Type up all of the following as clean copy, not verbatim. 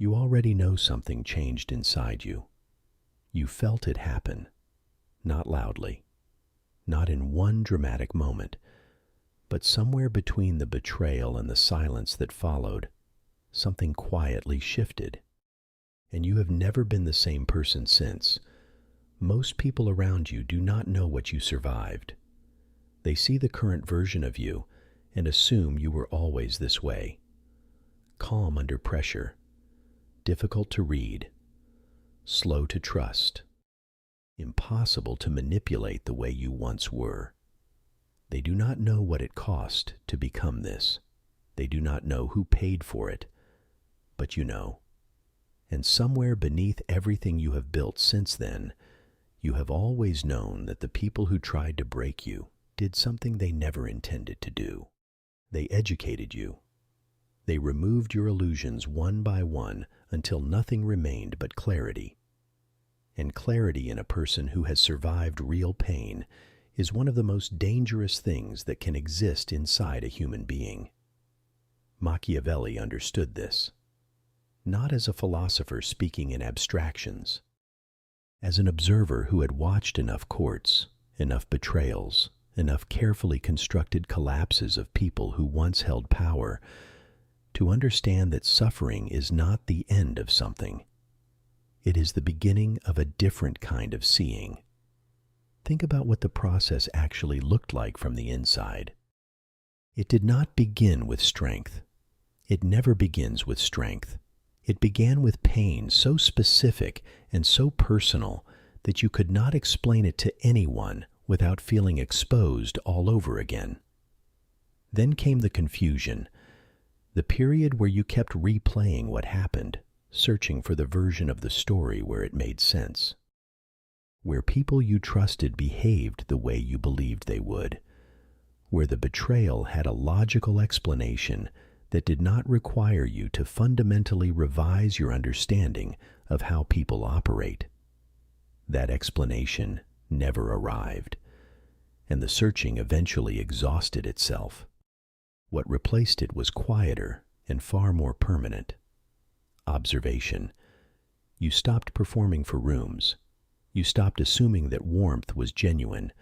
You already know something changed inside you. You felt it happen, not loudly, not in one dramatic moment, but somewhere between the betrayal and the silence that followed, something quietly shifted. And you have never been the same person since. Most people around you do not know what you survived. They see the current version of you and assume you were always this way. Calm under pressure, difficult to read, slow to trust, impossible to manipulate the way you once were. They do not know what it cost to become this. They do not know who paid for it, but you know. And somewhere beneath everything you have built since then, you have always known that the people who tried to break you did something they never intended to do. They educated you. They removed your illusions one by one until nothing remained but clarity. And clarity in a person who has survived real pain is one of the most dangerous things that can exist inside a human being. Machiavelli understood this, not as a philosopher speaking in abstractions, as an observer who had watched enough courts, enough betrayals, enough carefully constructed collapses of people who once held power to understand that suffering is not the end of something. It is the beginning of a different kind of seeing. Think about what the process actually looked like from the inside. It did not begin with strength. It never begins with strength. It began with pain so specific and so personal that you could not explain it to anyone without feeling exposed all over again. Then came the confusion, the period where you kept replaying what happened, searching for the version of the story where it made sense, where people you trusted behaved the way you believed they would, where the betrayal had a logical explanation that did not require you to fundamentally revise your understanding of how people operate. That explanation never arrived, and the searching eventually exhausted itself. What replaced it was quieter and far more permanent. Observation. You stopped performing for rooms. You stopped assuming that warmth was genuine.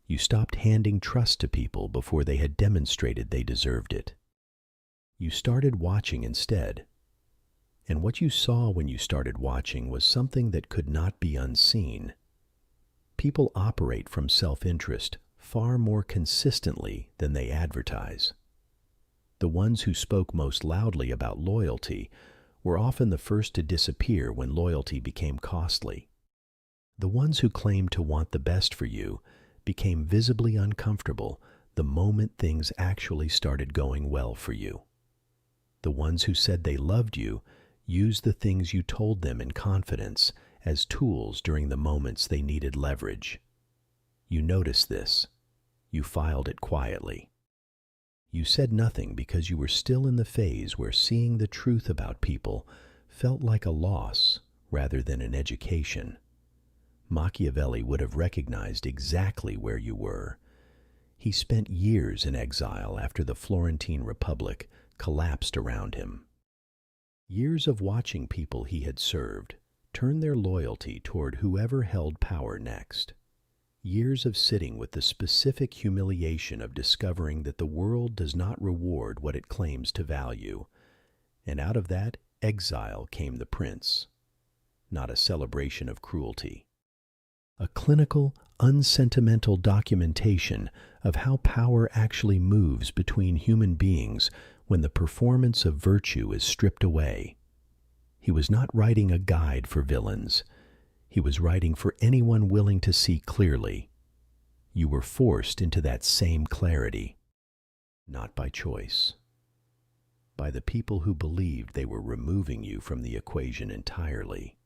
You stopped handing trust to people before they had demonstrated they deserved it. You started watching instead. And what you saw when you started watching was something that could not be unseen. People operate from self-interest far more consistently than they advertise. The ones who spoke most loudly about loyalty were often the first to disappear when loyalty became costly. The ones who claimed to want the best for you became visibly uncomfortable the moment things actually started going well for you. The ones who said they loved you used the things you told them in confidence as tools during the moments they needed leverage. You noticed this. You filed it quietly. You said nothing because you were still in the phase where seeing the truth about people felt like a loss rather than an education. Machiavelli would have recognized exactly where you were. He spent years in exile after the Florentine Republic collapsed around him. Years of watching people he had served turn their loyalty toward whoever held power next. Years of sitting with the specific humiliation of discovering that the world does not reward what it claims to value. And out of that exile came the prince, not a celebration of cruelty. A clinical, unsentimental documentation of how power actually moves between human beings when the performance of virtue is stripped away. He was not writing a guide for villains. He was writing for anyone willing to see clearly. You were forced into that same clarity, not by choice, by the people who believed they were removing you from the equation entirely.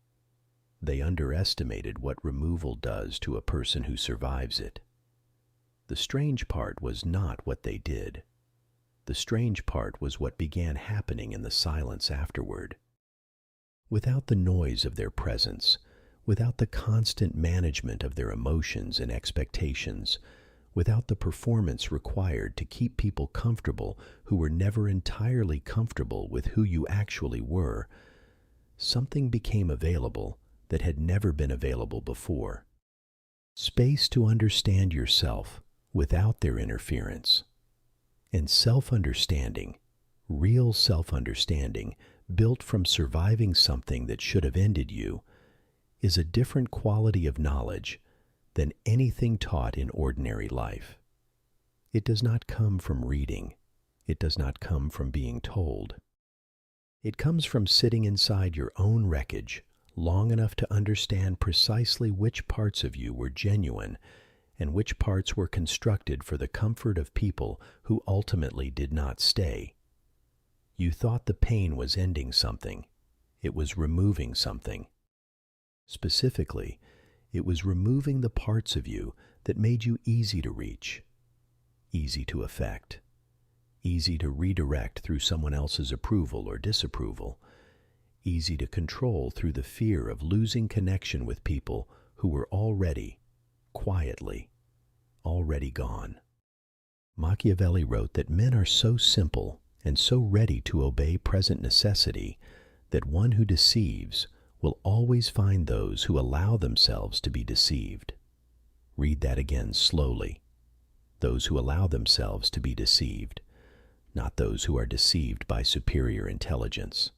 They underestimated what removal does to a person who survives it. The strange part was not what they did. The strange part was what began happening in the silence afterward. Without the noise of their presence, without the constant management of their emotions and expectations, without the performance required to keep people comfortable who were never entirely comfortable with who you actually were, something became available that had never been available before. Space to understand yourself without their interference. And self-understanding, real self-understanding, built from surviving something that should have ended you, is a different quality of knowledge than anything taught in ordinary life. It does not come from reading. It does not come from being told. It comes from sitting inside your own wreckage long enough to understand precisely which parts of you were genuine and which parts were constructed for the comfort of people who ultimately did not stay. You thought the pain was ending something. It was removing something. Specifically, it was removing the parts of you that made you easy to reach, easy to affect, easy to redirect through someone else's approval or disapproval, easy to control through the fear of losing connection with people who were already, quietly, already gone. Machiavelli wrote that men are so simple and so ready to obey present necessity that one who deceives will always find those who allow themselves to be deceived. Read that again slowly. Those who allow themselves to be deceived, not those who are deceived by superior intelligence.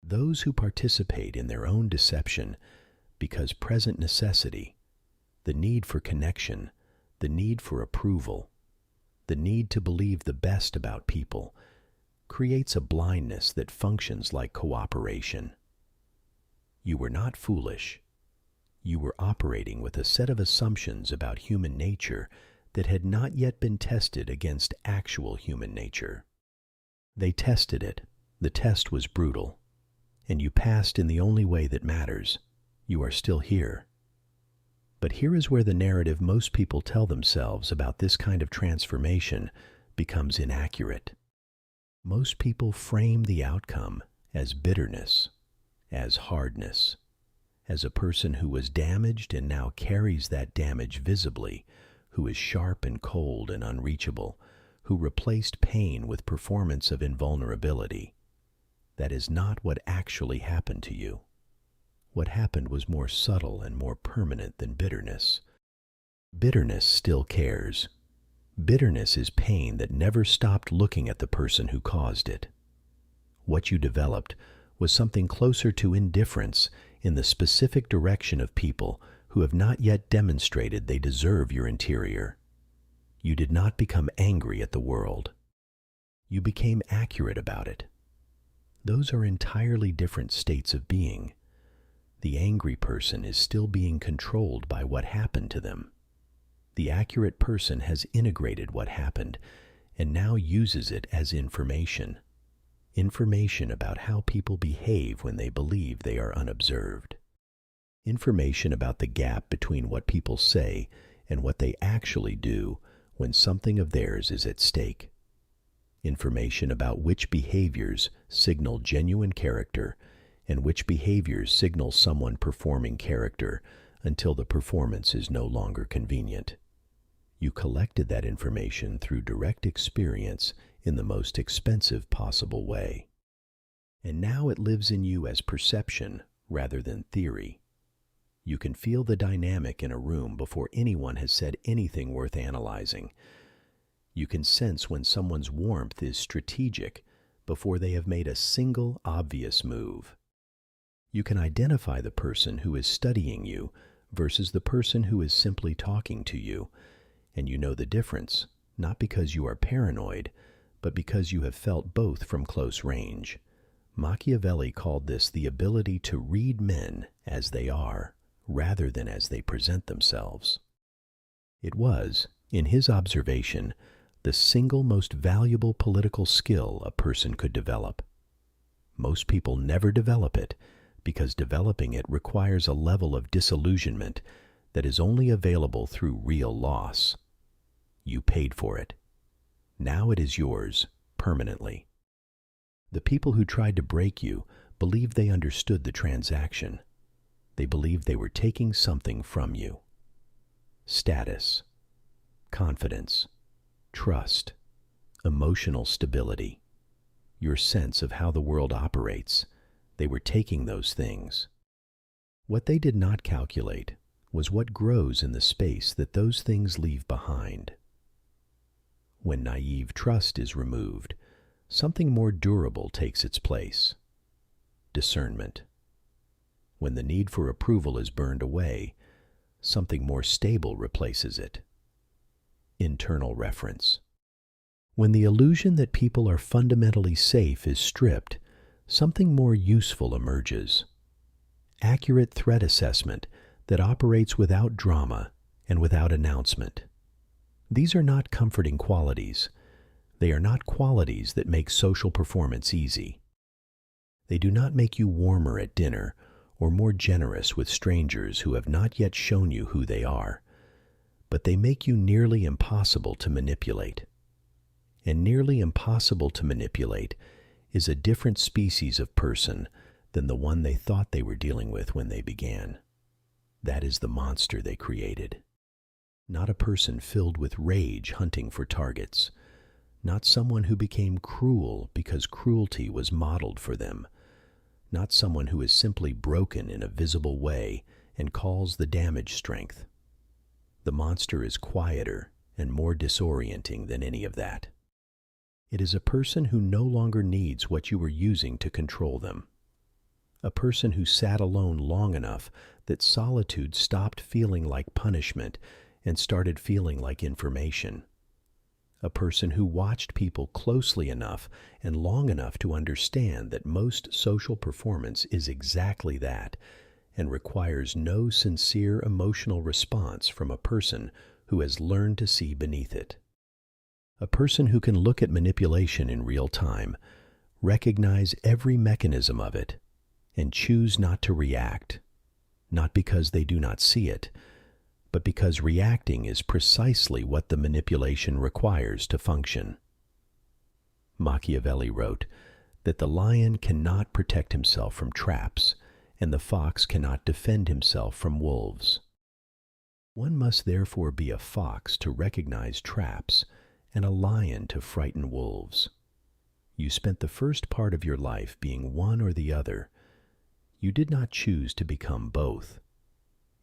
Those who participate in their own deception because present necessity, the need for connection, the need for approval, the need to believe the best about people, creates a blindness that functions like cooperation. You were not foolish. You were operating with a set of assumptions about human nature that had not yet been tested against actual human nature. They tested it. The test was brutal. And you passed in the only way that matters. You are still here. But here is where the narrative most people tell themselves about this kind of transformation becomes inaccurate. Most people frame the outcome as bitterness, as hardness, as a person who was damaged and now carries that damage visibly, who is sharp and cold and unreachable, who replaced pain with performance of invulnerability. That is not what actually happened to you. What happened was more subtle and more permanent than bitterness. Bitterness still cares. Bitterness is pain that never stopped looking at the person who caused it. What you developed was something closer to indifference in the specific direction of people who have not yet demonstrated they deserve your interior. You did not become angry at the world. You became accurate about it. Those are entirely different states of being. The angry person is still being controlled by what happened to them. The accurate person has integrated what happened and now uses it as information. Information about how people behave when they believe they are unobserved. Information about the gap between what people say and what they actually do when something of theirs is at stake. Information about which behaviors signal genuine character and which behaviors signal someone performing character until the performance is no longer convenient. You collected that information through direct experience in the most expensive possible way. And now it lives in you as perception rather than theory. You can feel the dynamic in a room before anyone has said anything worth analyzing. You can sense when someone's warmth is strategic before they have made a single obvious move. You can identify the person who is studying you versus the person who is simply talking to you, and you know the difference, not because you are paranoid, but because you have felt both from close range. Machiavelli called this the ability to read men as they are, rather than as they present themselves. It was, in his observation, the single most valuable political skill a person could develop. Most people never develop it because developing it requires a level of disillusionment that is only available through real loss. You paid for it. Now it is yours, permanently. The people who tried to break you believed they understood the transaction. They believed they were taking something from you. Status, confidence, trust, emotional stability, your sense of how the world operates, They were taking those things. What they did not calculate was what grows in the space that those things leave behind. When naive trust is removed, something more durable takes its place. Discernment. When the need for approval is burned away, something more stable replaces it. Internal reference. When the illusion that people are fundamentally safe is stripped, something more useful emerges. Accurate threat assessment that operates without drama and without announcement. These are not comforting qualities. They are not qualities that make social performance easy. They do not make you warmer at dinner or more generous with strangers who have not yet shown you who they are, but they make you nearly impossible to manipulate. And nearly impossible to manipulate is a different species of person than the one they thought they were dealing with when they began. That is the monster they created. Not a person filled with rage hunting for targets. Not someone who became cruel because cruelty was modeled for them. Not someone who is simply broken in a visible way and calls the damage strength. The monster is quieter and more disorienting than any of that. It is a person who no longer needs what you were using to control them. A person who sat alone long enough that solitude stopped feeling like punishment and started feeling like information. A person who watched people closely enough and long enough to understand that most social performance is exactly that and requires no sincere emotional response from a person who has learned to see beneath it. A person who can look at manipulation in real time, recognize every mechanism of it, and choose not to react, not because they do not see it, but because reacting is precisely what the manipulation requires to function. Machiavelli wrote that the lion cannot protect himself from traps, and the fox cannot defend himself from wolves. One must therefore be a fox to recognize traps, and a lion to frighten wolves. You spent the first part of your life being one or the other. You did not choose to become both.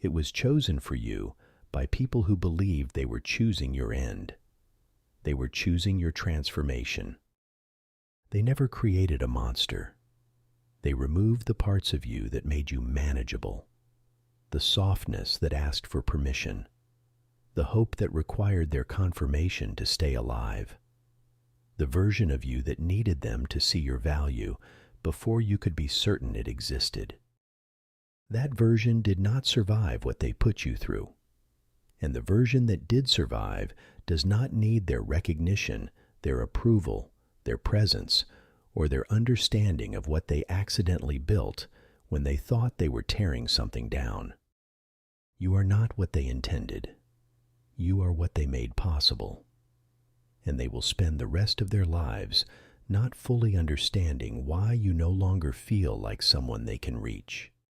It was chosen for you by people who believed they were choosing your end. They were choosing your transformation. They never created a monster. They removed the parts of you that made you manageable, the softness that asked for permission, the hope that required their confirmation to stay alive, the version of you that needed them to see your value before you could be certain it existed. That version did not survive what they put you through, and the version that did survive does not need their recognition, their approval, their presence, or their understanding of what they accidentally built when they thought they were tearing something down. You are not what they intended. You are what they made possible. And they will spend the rest of their lives not fully understanding why you no longer feel like someone they can reach.